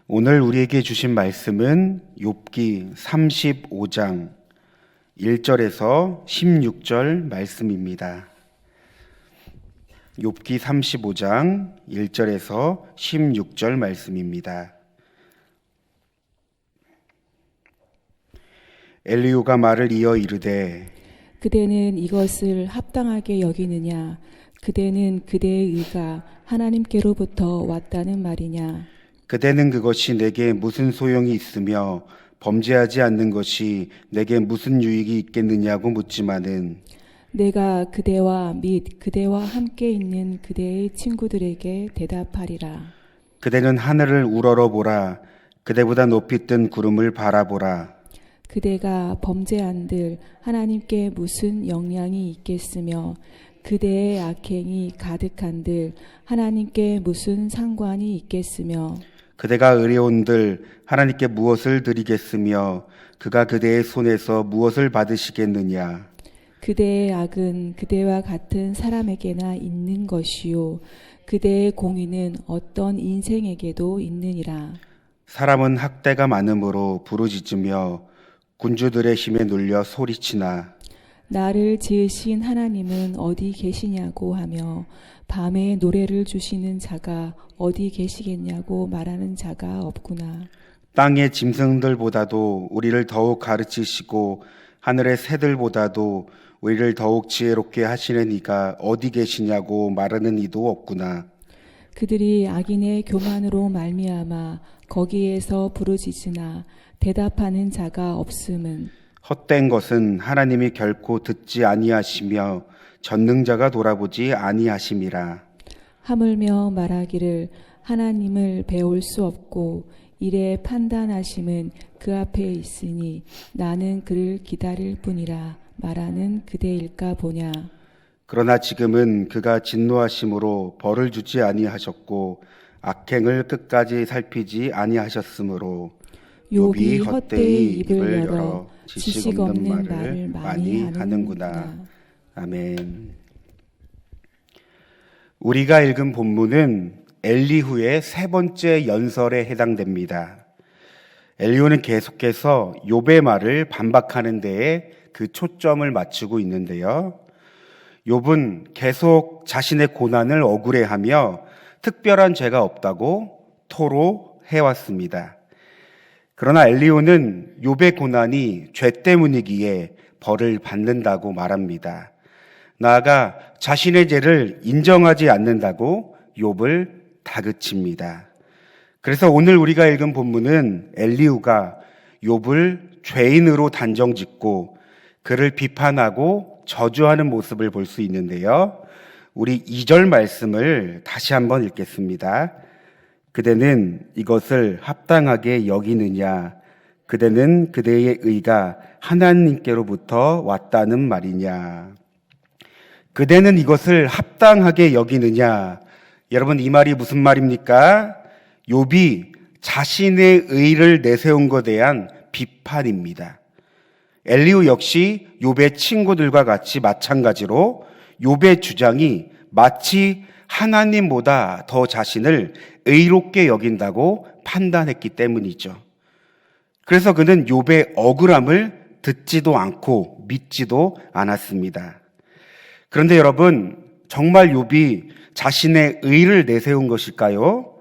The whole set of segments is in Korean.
오늘 우리에게 주신 말씀은 욥기 35장 1절에서 16절 말씀입니다. 욥기 35장 1절에서 16절 말씀입니다. 엘리후가 말을 이어 이르되 그대는 이것을 합당하게 여기느냐? 그대는 그대의 의가 하나님께로부터 왔다는 말이냐? 그대는 그것이 내게 무슨 소용이 있으며 범죄하지 않는 것이 내게 무슨 유익이 있겠느냐고 묻지만은 내가 그대와 및 그대와 함께 있는 그대의 친구들에게 대답하리라. 그대는 하늘을 우러러보라. 그대보다 높이 뜬 구름을 바라보라. 그대가 범죄한들 하나님께 무슨 영향이 있겠으며 그대의 악행이 가득한들 하나님께 무슨 상관이 있겠으며 그대가 의로운들 하나님께 무엇을 드리겠으며 그가 그대의 손에서 무엇을 받으시겠느냐. 그대의 악은 그대와 같은 사람에게나 있는 것이요 그대의 공의는 어떤 인생에게도 있느니라. 사람은 학대가 많음으로 부르짖으며 군주들의 힘에 눌려 소리치나 나를 지으신 하나님은 어디 계시냐고 하며 밤에 노래를 주시는 자가 어디 계시겠냐고 말하는 자가 없구나. 땅의 짐승들보다도 우리를 더욱 가르치시고 하늘의 새들보다도 우리를 더욱 지혜롭게 하시는 이가 어디 계시냐고 말하는 이도 없구나. 그들이 악인의 교만으로 말미암아 거기에서 부르짖으나 대답하는 자가 없음은 헛된 것은 하나님이 결코 듣지 아니하시며 전능자가 돌아보지 아니하심이라. 하물며 말하기를 하나님을 배울 수 없고 이래 판단하심은 그 앞에 있으니 나는 그를 기다릴 뿐이라 말하는 그대일까 보냐. 그러나 지금은 그가 진노하심으로 벌을 주지 아니하셨고 악행을 끝까지 살피지 아니하셨으므로 욥이 헛되이 입을 열어 지식 없는 말을 많이 하는구나. 아멘. 우리가 읽은 본문은 엘리후의 세 번째 연설에 해당됩니다. 엘리후는 계속해서 욥의 말을 반박하는 데에 그 초점을 맞추고 있는데요. 욥은 계속 자신의 고난을 억울해하며 특별한 죄가 없다고 토로해왔습니다. 그러나 엘리후는 욥의 고난이 죄 때문이기에 벌을 받는다고 말합니다. 나아가 자신의 죄를 인정하지 않는다고 욥을 다그칩니다. 그래서 오늘 우리가 읽은 본문은 엘리후가 욥을 죄인으로 단정짓고 그를 비판하고 저주하는 모습을 볼 수 있는데요. 우리 2절 말씀을 다시 한번 읽겠습니다. 그대는 이것을 합당하게 여기느냐? 그대는 그대의 의가 하나님께로부터 왔다는 말이냐? 그대는 이것을 합당하게 여기느냐? 여러분, 이 말이 무슨 말입니까? 욥이 자신의 의를 내세운 것에 대한 비판입니다. 엘리후 역시 욥의 친구들과 같이 마찬가지로 욥의 주장이 마치 하나님보다 더 자신을 의롭게 여긴다고 판단했기 때문이죠. 그래서 그는 욥의 억울함을 듣지도 않고 믿지도 않았습니다. 그런데 여러분, 정말 욥이 자신의 의를 내세운 것일까요?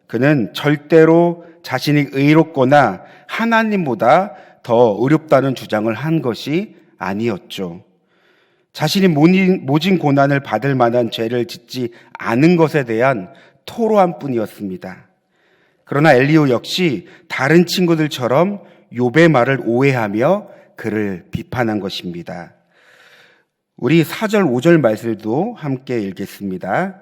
그는 절대로 자신이 의롭거나 하나님보다 더 의롭다는 주장을 한 것이 아니었죠. 자신이 모진 고난을 받을 만한 죄를 짓지 않은 것에 대한 토로한 뿐이었습니다. 그러나 엘리후 역시 다른 친구들처럼 욥의 말을 오해하며 그를 비판한 것입니다. 우리 4절 5절 말씀도 함께 읽겠습니다.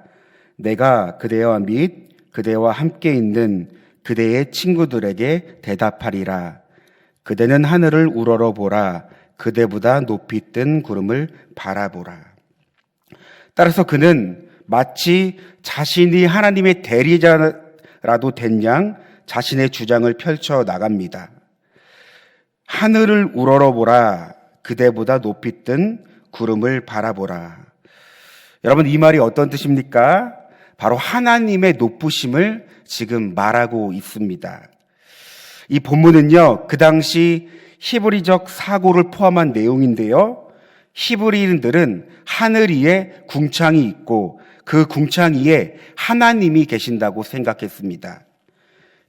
내가 그대와 및 그대와 함께 있는 그대의 친구들에게 대답하리라. 그대는 하늘을 우러러보라. 그대보다 높이 뜬 구름을 바라보라. 따라서 그는 마치 자신이 하나님의 대리자라도 된 양 자신의 주장을 펼쳐 나갑니다. 하늘을 우러러보라. 그대보다 높이 뜬 구름을 바라보라. 여러분, 이 말이 어떤 뜻입니까? 바로 하나님의 높으심을 지금 말하고 있습니다. 이 본문은요, 그 당시 히브리적 사고를 포함한 내용인데요. 히브리인들은 하늘 위에 궁창이 있고 그 궁창 위에 하나님이 계신다고 생각했습니다.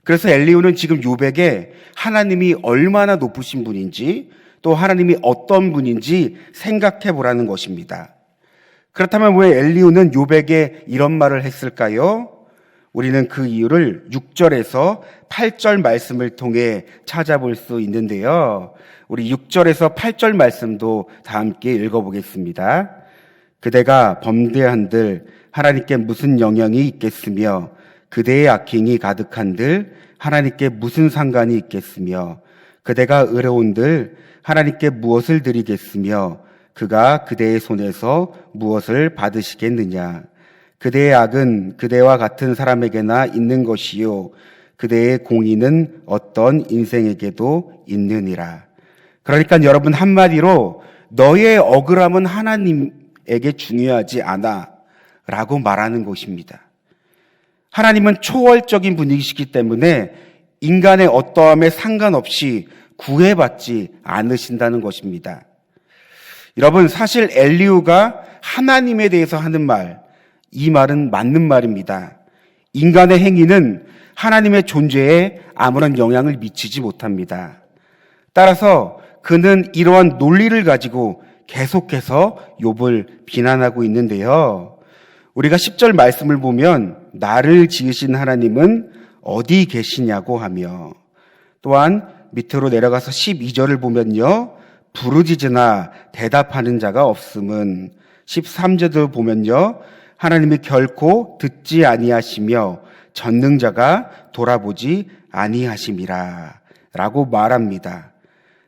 그래서 엘리후는 지금 욥에게 하나님이 얼마나 높으신 분인지 또 하나님이 어떤 분인지 생각해 보라는 것입니다. 그렇다면 왜 엘리후는 욥에게 이런 말을 했을까요? 우리는 그 이유를 6절에서 8절 말씀을 통해 찾아볼 수 있는데요. 우리 6절에서 8절 말씀도 다 함께 읽어보겠습니다. 그대가 범죄한들 하나님께 무슨 영향이 있겠으며 그대의 악행이 가득한들 하나님께 무슨 상관이 있겠으며 그대가 의로운들 하나님께 무엇을 드리겠으며 그가 그대의 손에서 무엇을 받으시겠느냐. 그대의 악은 그대와 같은 사람에게나 있는 것이요 그대의 공의는 어떤 인생에게도 있느니라. 그러니까 여러분 한마디로 너의 억울함은 하나님에게 중요하지 않아 라고 말하는 것입니다. 하나님은 초월적인 분이시기 때문에 인간의 어떠함에 상관없이 구애받지 않으신다는 것입니다. 여러분 사실 엘리후가 하나님에 대해서 하는 말, 이 말은 맞는 말입니다. 인간의 행위는 하나님의 존재에 아무런 영향을 미치지 못합니다. 따라서 그는 이러한 논리를 가지고 계속해서 욥을 비난하고 있는데요. 우리가 10절 말씀을 보면 나를 지으신 하나님은 어디 계시냐고 하며 또한 밑으로 내려가서 12절을 보면요. 부르짖으나 대답하는 자가 없음은 13절도 보면요. 하나님이 결코 듣지 아니하시며 전능자가 돌아보지 아니하심이라 라고 말합니다.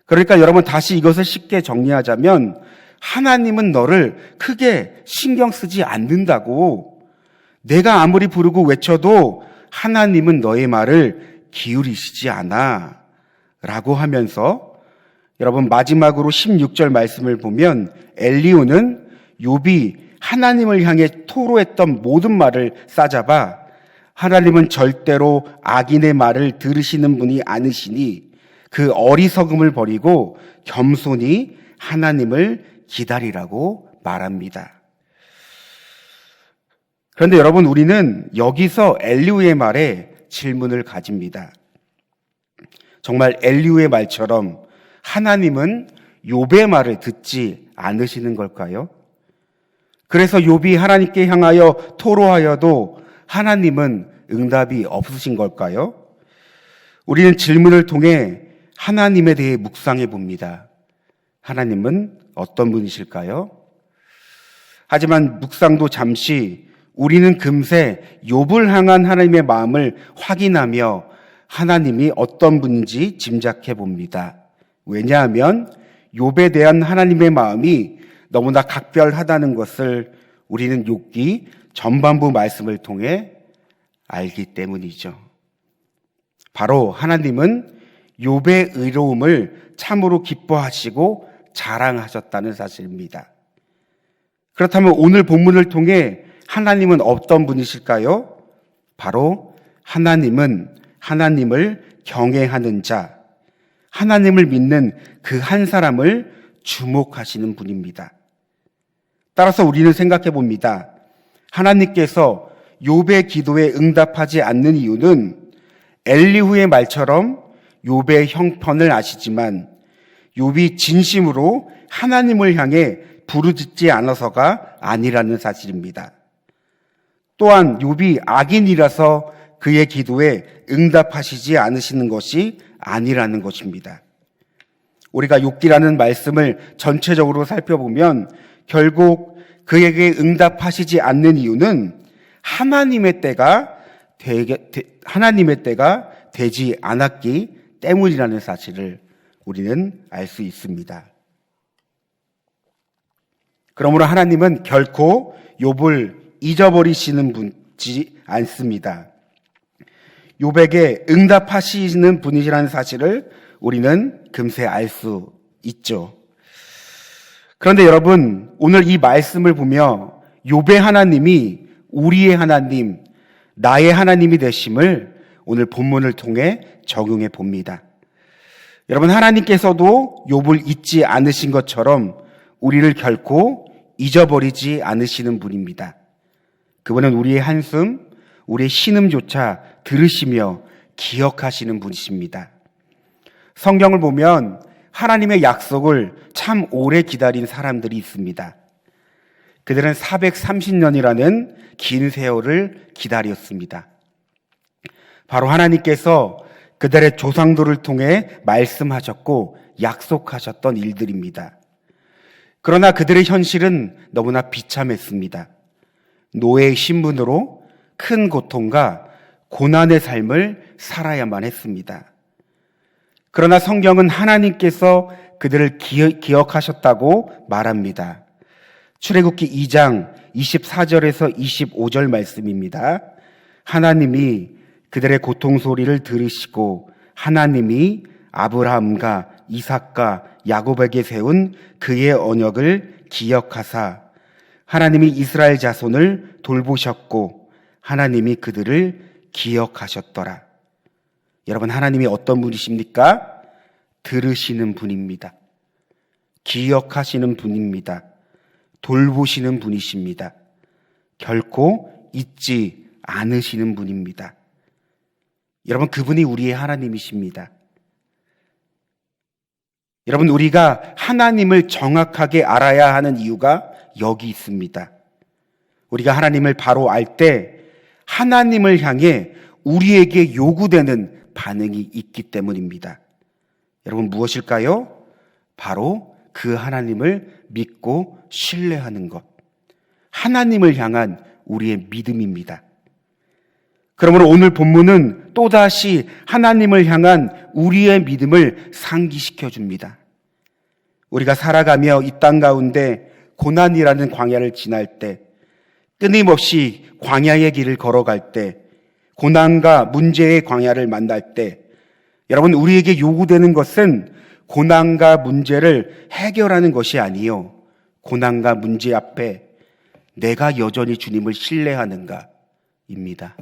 그러니까 여러분 다시 이것을 쉽게 정리하자면 하나님은 너를 크게 신경 쓰지 않는다고. 내가 아무리 부르고 외쳐도 하나님은 너의 말을 기울이시지 않아 라고 하면서 여러분 마지막으로 16절 말씀을 보면 엘리후는 욥이 하나님을 향해 토로했던 모든 말을 싸잡아 하나님은 절대로 악인의 말을 들으시는 분이 아니시니 그 어리석음을 버리고 겸손히 하나님을 기다리라고 말합니다. 그런데 여러분 우리는 여기서 엘리후의 말에 질문을 가집니다. 정말 엘리후의 말처럼 하나님은 욥의 말을 듣지 않으시는 걸까요? 그래서 욥이 하나님께 향하여 토로하여도 하나님은 응답이 없으신 걸까요? 우리는 질문을 통해 하나님에 대해 묵상해 봅니다. 하나님은 어떤 분이실까요? 하지만 묵상도 잠시 우리는 금세 욥을 향한 하나님의 마음을 확인하며 하나님이 어떤 분인지 짐작해 봅니다. 왜냐하면 욥에 대한 하나님의 마음이 너무나 각별하다는 것을 우리는 욥기 전반부 말씀을 통해 알기 때문이죠. 바로 하나님은 욥의 의로움을 참으로 기뻐하시고 자랑하셨다는 사실입니다. 그렇다면 오늘 본문을 통해 하나님은 어떤 분이실까요? 바로 하나님은 하나님을 경외하는 자, 하나님을 믿는 그 한 사람을 주목하시는 분입니다. 따라서 우리는 생각해 봅니다. 하나님께서 욥의 기도에 응답하지 않는 이유는 엘리후의 말처럼 욥의 형편을 아시지만 욥이 진심으로 하나님을 향해 부르짖지 않아서가 아니라는 사실입니다. 또한 욥이 악인이라서 그의 기도에 응답하시지 않으시는 것이 아니라는 것입니다. 우리가 욥기라는 말씀을 전체적으로 살펴보면 결국 그에게 응답하시지 않는 이유는 하나님의 때가 되지 않았기 때문이라는 사실을 우리는 알 수 있습니다. 그러므로 하나님은 결코 욥을 잊어버리시는 분이지 않습니다. 욥에게 응답하시는 분이라는 사실을 우리는 금세 알 수 있죠. 그런데 여러분, 오늘 이 말씀을 보며 욥의 하나님이 우리의 하나님, 나의 하나님이 되심을 오늘 본문을 통해 적용해 봅니다. 여러분, 하나님께서도 욥을 잊지 않으신 것처럼 우리를 결코 잊어버리지 않으시는 분입니다. 그분은 우리의 한숨, 우리의 신음조차 들으시며 기억하시는 분이십니다. 성경을 보면 하나님의 약속을 참 오래 기다린 사람들이 있습니다. 그들은 430년이라는 긴 세월을 기다렸습니다. 바로 하나님께서 그들의 조상들을 통해 말씀하셨고 약속하셨던 일들입니다. 그러나 그들의 현실은 너무나 비참했습니다. 노예의 신분으로 큰 고통과 고난의 삶을 살아야만 했습니다. 그러나 성경은 하나님께서 그들을 기억하셨다고 말합니다. 출애굽기 2장 24절에서 25절 말씀입니다. 하나님이 그들의 고통 소리를 들으시고 하나님이 아브라함과 이삭과 야곱에게 세운 그의 언약을 기억하사 하나님이 이스라엘 자손을 돌보셨고 하나님이 그들을 기억하셨더라. 여러분, 하나님이 어떤 분이십니까? 들으시는 분입니다. 기억하시는 분입니다. 돌보시는 분이십니다. 결코 잊지 않으시는 분입니다. 여러분, 그분이 우리의 하나님이십니다. 여러분, 우리가 하나님을 정확하게 알아야 하는 이유가 여기 있습니다. 우리가 하나님을 바로 알 때 하나님을 향해 우리에게 요구되는 반응이 있기 때문입니다. 여러분, 무엇일까요? 바로 그 하나님을 믿고 신뢰하는 것. 하나님을 향한 우리의 믿음입니다. 그러므로 오늘 본문은 또다시 하나님을 향한 우리의 믿음을 상기시켜 줍니다. 우리가 살아가며 이 땅 가운데 고난이라는 광야를 지날 때, 끊임없이 광야의 길을 걸어갈 때, 고난과 문제의 광야를 만날 때, 여러분, 우리에게 요구되는 것은 고난과 문제를 해결하는 것이 아니요, 고난과 문제 앞에 내가 여전히 주님을 신뢰하는가입니다.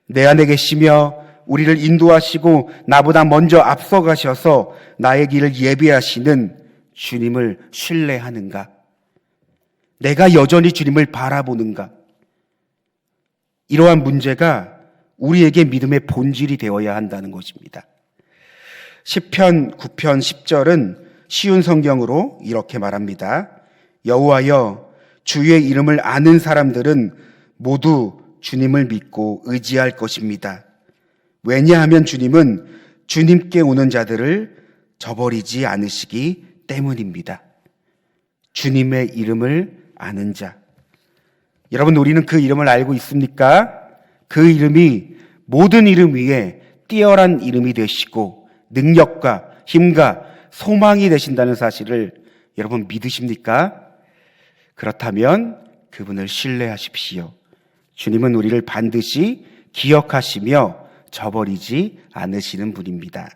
내 안에 계시며 우리를 인도하시고 나보다 먼저 앞서가셔서 나의 길을 예비하시는 주님을 신뢰하는가? 내가 여전히 주님을 바라보는가? 이러한 문제가 우리에게 믿음의 본질이 되어야 한다는 것입니다. 시편 9편 10절은 쉬운 성경으로 이렇게 말합니다. 여호와여, 주의 이름을 아는 사람들은 모두 주님을 믿고 의지할 것입니다. 왜냐하면 주님은 주님께 오는 자들을 저버리지 않으시기 때문입니다. 주님의 이름을 아는 자. 여러분, 우리는 그 이름을 알고 있습니까? 그 이름이 모든 이름 위에 뛰어난 이름이 되시고 능력과 힘과 소망이 되신다는 사실을 여러분 믿으십니까? 그렇다면 그분을 신뢰하십시오. 주님은 우리를 반드시 기억하시며 저버리지 않으시는 분입니다.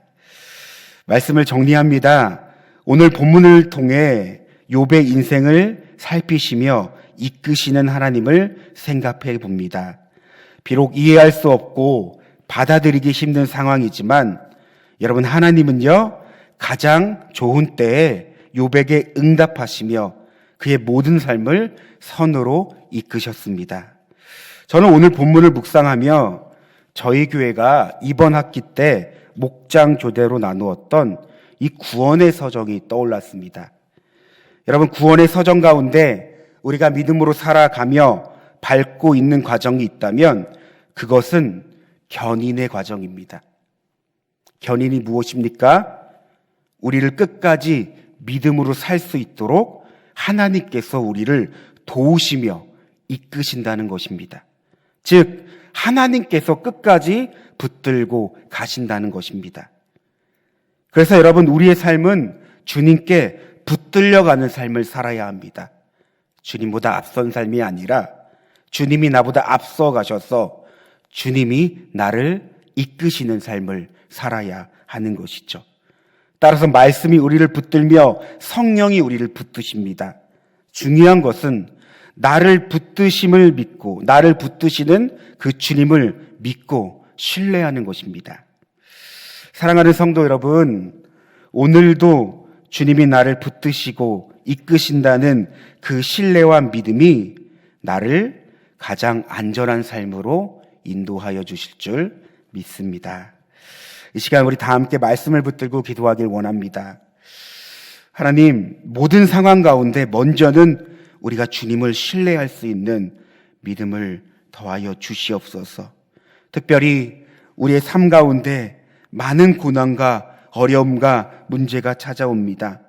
말씀을 정리합니다. 오늘 본문을 통해 욥의 인생을 살피시며 이끄시는 하나님을 생각해 봅니다. 비록 이해할 수 없고 받아들이기 힘든 상황이지만 여러분, 하나님은요 가장 좋은 때에 욥에게 응답하시며 그의 모든 삶을 선으로 이끄셨습니다. 저는 오늘 본문을 묵상하며 저희 교회가 이번 학기 때 목장 교대로 나누었던 이 구원의 서정이 떠올랐습니다. 여러분, 구원의 서정 가운데 우리가 믿음으로 살아가며 밟고 있는 과정이 있다면 그것은 견인의 과정입니다. 견인이 무엇입니까? 우리를 끝까지 믿음으로 살 수 있도록 하나님께서 우리를 도우시며 이끄신다는 것입니다. 즉, 하나님께서 끝까지 붙들고 가신다는 것입니다. 그래서 여러분, 우리의 삶은 주님께 붙들려가는 삶을 살아야 합니다. 주님보다 앞선 삶이 아니라 주님이 나보다 앞서 가셔서 주님이 나를 이끄시는 삶을 살아야 하는 것이죠. 따라서 말씀이 우리를 붙들며 성령이 우리를 붙드십니다. 중요한 것은 나를 붙드심을 믿고, 나를 붙드시는 그 주님을 믿고 신뢰하는 것입니다. 사랑하는 성도 여러분, 오늘도 주님이 나를 붙드시고 이끄신다는 그 신뢰와 믿음이 나를 가장 안전한 삶으로 인도하여 주실 줄 믿습니다. 이 시간 우리 다 함께 말씀을 붙들고 기도하길 원합니다. 하나님, 모든 상황 가운데 먼저는 우리가 주님을 신뢰할 수 있는 믿음을 더하여 주시옵소서. 특별히 우리의 삶 가운데 많은 고난과 어려움과 문제가 찾아옵니다.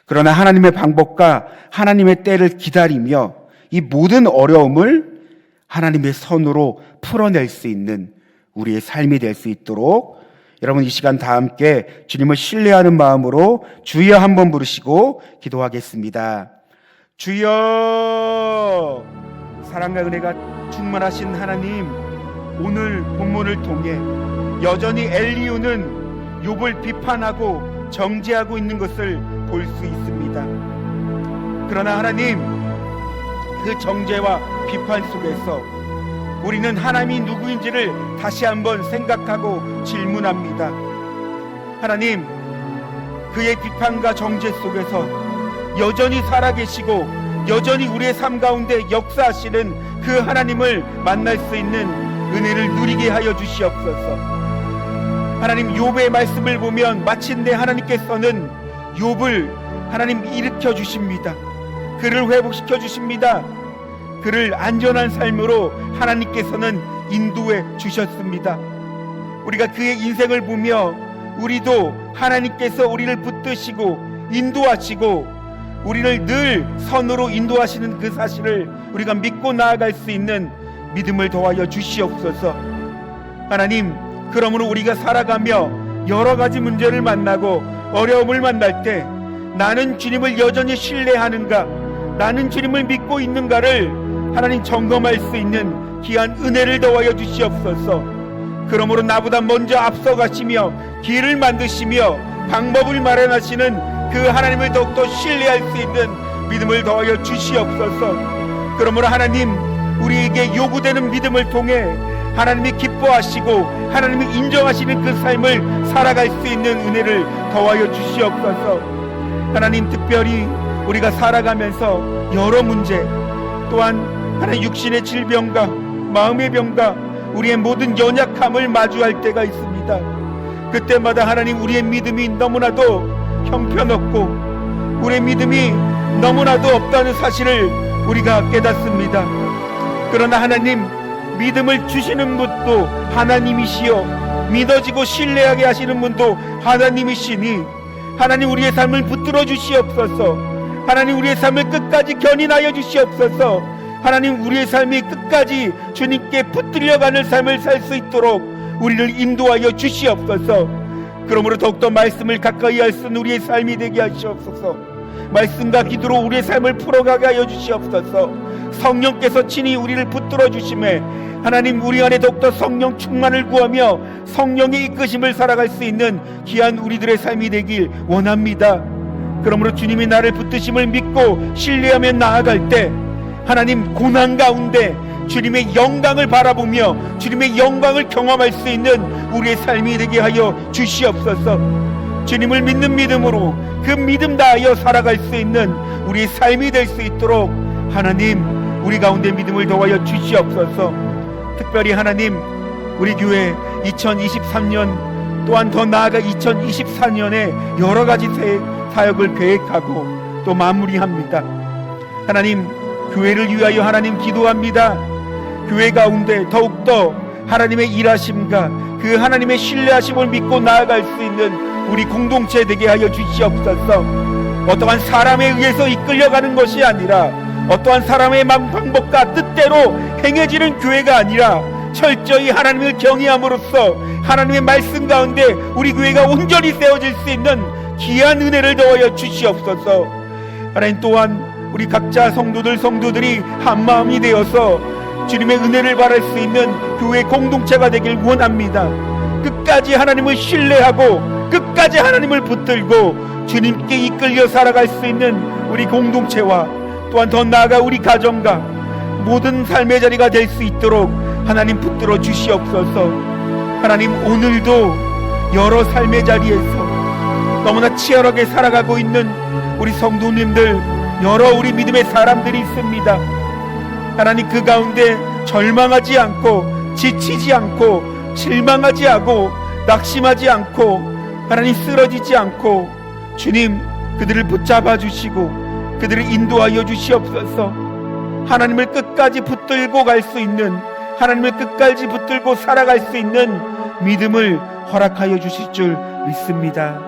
그러나 하나님의 방법과 하나님의 때를 기다리며 이 모든 어려움을 하나님의 선으로 풀어낼 수 있는 우리의 삶이 될 수 있도록 여러분 이 시간 다 함께 주님을 신뢰하는 마음으로 주여 한번 부르시고 기도하겠습니다. 주여, 사랑과 은혜가 충만하신 하나님, 오늘 본문을 통해 여전히 엘리후는 욥을 비판하고 정죄하고 있는 것을 볼 수 있습니다. 그러나 하나님, 그 정죄와 비판 속에서 우리는 하나님이 누구인지를 다시 한번 생각하고 질문합니다. 하나님, 그의 비판과 정죄 속에서 여전히 살아계시고 여전히 우리의 삶 가운데 역사하시는 그 하나님을 만날 수 있는 은혜를 누리게 하여 주시옵소서. 하나님, 욥의 말씀을 보면 마침내 하나님께서는 욥을 하나님 일으켜 주십니다. 그를 회복시켜 주십니다. 그를 안전한 삶으로 하나님께서는 인도해 주셨습니다. 우리가 그의 인생을 보며 우리도 하나님께서 우리를 붙드시고 인도하시고 우리를 늘 선으로 인도하시는 그 사실을 우리가 믿고 나아갈 수 있는 믿음을 더하여 주시옵소서. 하나님, 그러므로 우리가 살아가며 여러 가지 문제를 만나고 어려움을 만날 때 나는 주님을 여전히 신뢰하는가, 나는 주님을 믿고 있는가를 하나님 점검할 수 있는 귀한 은혜를 더하여 주시옵소서. 그러므로 나보다 먼저 앞서가시며 길을 만드시며 방법을 마련하시는 그 하나님을 더욱더 신뢰할 수 있는 믿음을 더하여 주시옵소서. 그러므로 하나님, 우리에게 요구되는 믿음을 통해 하나님이 기뻐하시고 하나님이 인정하시는 그 삶을 살아갈 수 있는 은혜를 더하여 주시옵소서. 하나님, 특별히 우리가 살아가면서 여러 문제, 또한 하나님 육신의 질병과 마음의 병과 우리의 모든 연약함을 마주할 때가 있습니다. 그때마다 하나님, 우리의 믿음이 너무나도 형편없고 우리의 믿음이 너무나도 없다는 사실을 우리가 깨닫습니다. 그러나 하나님, 믿음을 주시는 분도 하나님이시여 믿어지고 신뢰하게 하시는 분도 하나님이시니 하나님, 우리의 삶을 붙들어 주시옵소서. 하나님, 우리의 삶을 끝까지 견인하여 주시옵소서. 하나님, 우리의 삶이 끝까지 주님께 붙들려가는 삶을 살 수 있도록 우리를 인도하여 주시옵소서. 그러므로 더욱더 말씀을 가까이 할 수 있는 우리의 삶이 되게 하시옵소서. 말씀과 기도로 우리의 삶을 풀어가게 하여 주시옵소서. 성령께서 친히 우리를 붙들어 주심에 하나님, 우리 안에 더욱더 성령 충만을 구하며 성령의 이끄심을 살아갈 수 있는 귀한 우리들의 삶이 되길 원합니다. 그러므로 주님이 나를 붙드심을 믿고 신뢰하며 나아갈 때 하나님, 고난 가운데 주님의 영광을 바라보며 주님의 영광을 경험할 수 있는 우리의 삶이 되게 하여 주시옵소서. 주님을 믿는 믿음으로 그 믿음 다하여 살아갈 수 있는 우리의 삶이 될 수 있도록 하나님, 우리 가운데 믿음을 더하여 주시옵소서. 특별히 하나님, 우리 교회 2023년 또한 더 나아가 2024년에 여러 가지 사역을 계획하고 또 마무리합니다. 하나님, 교회를 위하여 하나님 기도합니다. 교회 가운데 더욱더 하나님의 일하심과 그 하나님의 신뢰하심을 믿고 나아갈 수 있는 우리 공동체 되게 하여 주시옵소서. 어떠한 사람에 의해서 이끌려가는 것이 아니라 어떠한 사람의 방법과 뜻대로 행해지는 교회가 아니라 철저히 하나님을 경외함으로써 하나님의 말씀 가운데 우리 교회가 온전히 세워질 수 있는 귀한 은혜를 더하여 주시옵소서. 하나님, 또한 우리 각자 성도들이 한마음이 되어서 주님의 은혜를 바랄 수 있는 교회 공동체가 되길 원합니다. 끝까지 하나님을 신뢰하고 끝까지 하나님을 붙들고 주님께 이끌려 살아갈 수 있는 우리 공동체와 또한 더 나아가 우리 가정과 모든 삶의 자리가 될 수 있도록 하나님 붙들어 주시옵소서. 하나님, 오늘도 여러 삶의 자리에서 너무나 치열하게 살아가고 있는 우리 성도님들, 여러 우리 믿음의 사람들이 있습니다. 하나님, 그 가운데 절망하지 않고 지치지 않고 실망하지 않고 낙심하지 않고 하나님 쓰러지지 않고 주님 그들을 붙잡아 주시고 그들을 인도하여 주시옵소서. 하나님을 끝까지 붙들고 갈 수 있는, 하나님을 끝까지 붙들고 살아갈 수 있는 믿음을 허락하여 주실 줄 믿습니다.